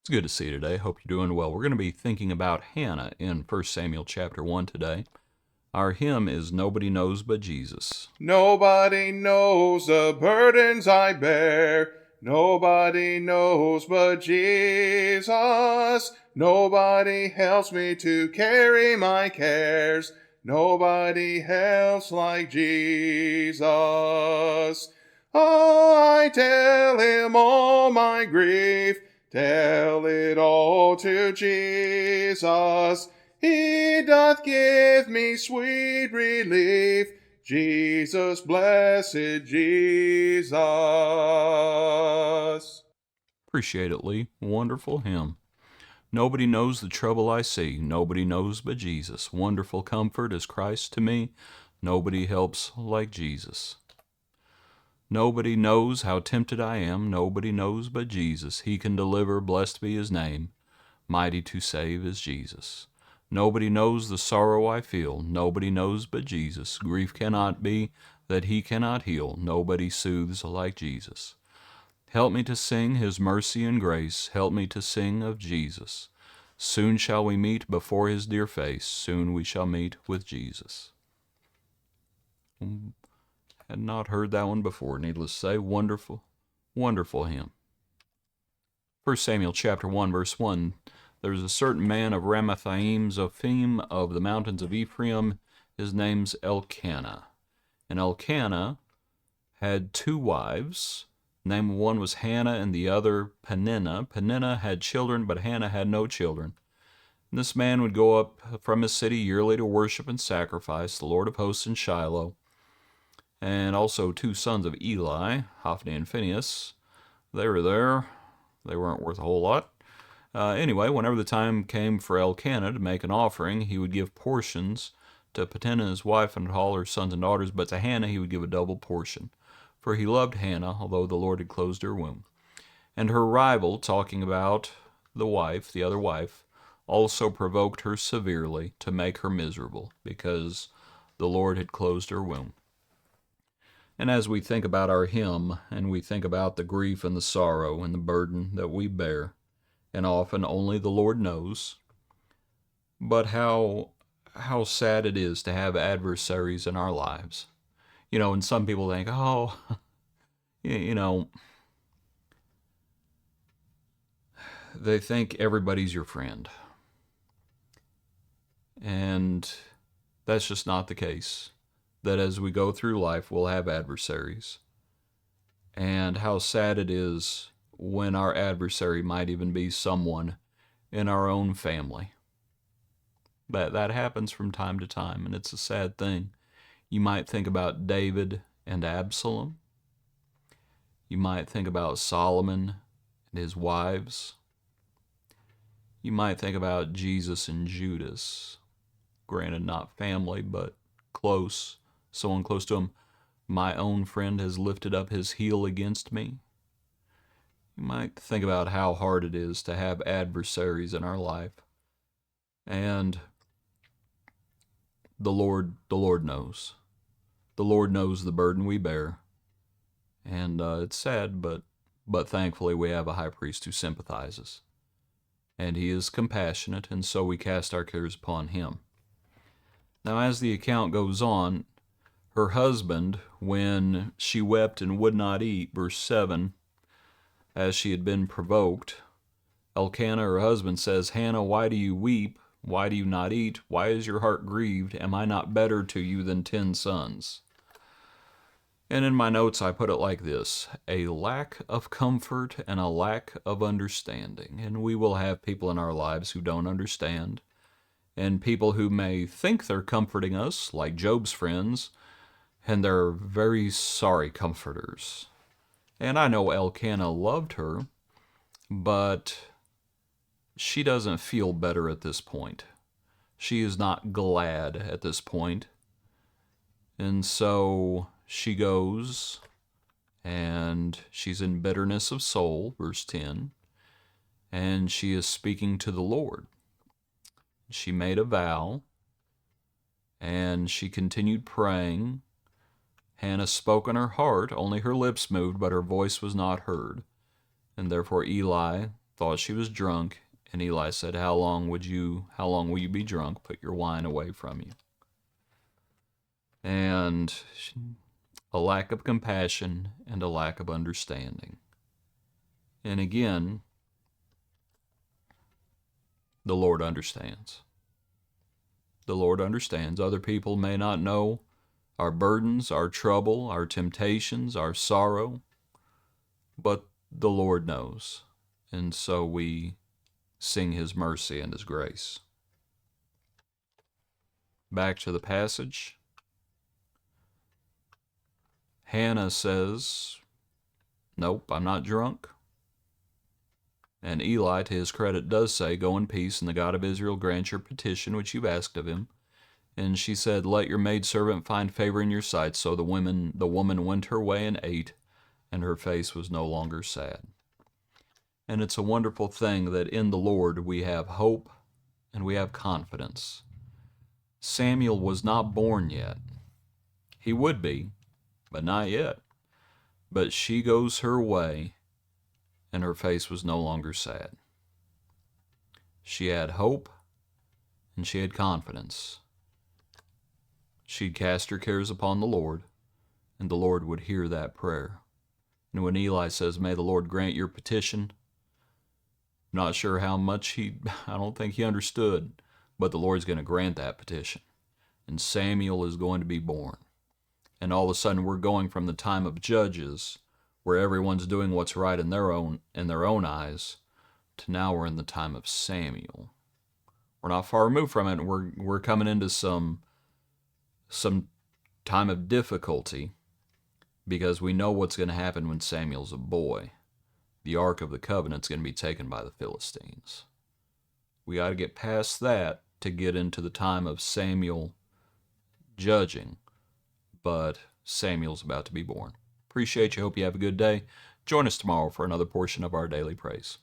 It's good to see you today. Hope you're doing well. We're going to be thinking about Hannah in 1 Samuel chapter 1 today. Our hymn is Nobody Knows But Jesus. Nobody knows the burdens I bear. Nobody knows but Jesus. Nobody helps me to carry my cares. Nobody helps like Jesus. Oh, I tell him all my grief. Tell it all to Jesus. He doth give me sweet relief. Jesus, blessed Jesus. Appreciate it, Lee. Wonderful hymn. Nobody knows the trouble I see. Nobody knows but Jesus. Wonderful comfort is Christ to me. Nobody helps like Jesus. Nobody knows how tempted I am. Nobody knows but Jesus. He can deliver. Blessed be his name. Mighty to save is Jesus. Nobody knows the sorrow I feel. Nobody knows but Jesus. Grief cannot be that he cannot heal. Nobody soothes like Jesus. Help me to sing his mercy and grace. Help me to sing of Jesus. Soon shall we meet before his dear face. Soon we shall meet with Jesus. Had not heard that one before, needless to say. Wonderful, wonderful hymn. 1 Samuel chapter 1, verse 1. There was a certain man of Ramathaim Zophim of the mountains of Ephraim. His name's Elkanah. And Elkanah had two wives. The name of one was Hannah and the other Peninnah. Peninnah had children, but Hannah had no children. And this man would go up from his city yearly to worship and sacrifice the Lord of hosts in Shiloh. And also two sons of Eli, Hophni and Phinehas. They were there. They weren't worth a whole lot. Anyway, whenever the time came for Elkanah to make an offering, he would give portions to Peninnah his wife and to all her sons and daughters, but to Hannah he would give a double portion. For he loved Hannah, although the Lord had closed her womb. And her rival, talking about the wife, the other wife, also provoked her severely to make her miserable, because the Lord had closed her womb. And as we think about our hymn, and we think about the grief and the sorrow and the burden that we bear, and often only the Lord knows, but how sad it is to have adversaries in our lives. And some people think, oh, you know, they think everybody's your friend. And that's just not the case. That as we go through life, we'll have adversaries. And how sad it is when our adversary might even be someone in our own family. That happens from time to time, and it's a sad thing. You might think about David and Absalom. You might think about Solomon and his wives. You might think about Jesus and Judas. Granted, not family, but close. Someone close to him. My own friend has lifted up his heel against me. You might think about how hard it is to have adversaries in our life. And the Lord knows. The Lord knows the burden we bear. And it's sad, but thankfully we have a high priest who sympathizes. And he is compassionate, and so we cast our cares upon him. Now, as the account goes on, her husband, when she wept and would not eat, verse 7, as she had been provoked, Elkanah, her husband, says, Hannah, why do you weep? Why do you not eat? Why is your heart grieved? Am I not better to you than 10 sons? And in my notes, I put it like this: a lack of comfort and a lack of understanding. And we will have people in our lives who don't understand, and people who may think they're comforting us, like Job's friends, and they're very sorry comforters. And I know Elkanah loved her, but she doesn't feel better at this point. She is not glad at this point. And so she goes, and she's in bitterness of soul, verse 10, and she is speaking to the Lord. She made a vow, and she continued praying. Hannah spoke in her heart, only her lips moved, but her voice was not heard. And therefore Eli thought she was drunk, and Eli said, how long will you be drunk? Put your wine away from you. And a lack of compassion and a lack of understanding. And again, the Lord understands. The Lord understands. Other people may not know our burdens, our trouble, our temptations, our sorrow, but the Lord knows. And so we sing His mercy and His grace. Back to the passage. Hannah says, nope, I'm not drunk. And Eli, to his credit, does say, go in peace, and the God of Israel grant your petition which you've asked of him. And she said, let your maidservant find favor in your sight. So the woman went her way and ate, and her face was no longer sad. And it's a wonderful thing that in the Lord we have hope and we have confidence. Samuel was not born yet. He would be, but not yet. But she goes her way, and her face was no longer sad. She had hope, and she had confidence. She'd cast her cares upon the Lord, and the Lord would hear that prayer. And when Eli says, may the Lord grant your petition, not sure how much I don't think he understood, but the Lord's going to grant that petition. And Samuel is going to be born. And all of a sudden we're going from the time of Judges, where everyone's doing what's right in their own eyes, to now we're in the time of Samuel. We're not far removed from it. We're coming into some time of difficulty, because we know what's going to happen when Samuel's a boy. The Ark of the Covenant's going to be taken by the Philistines. We got to get past that to get into the time of Samuel judging. But Samuel's about to be born. Appreciate you. Hope you have a good day. Join us tomorrow for another portion of our daily praise.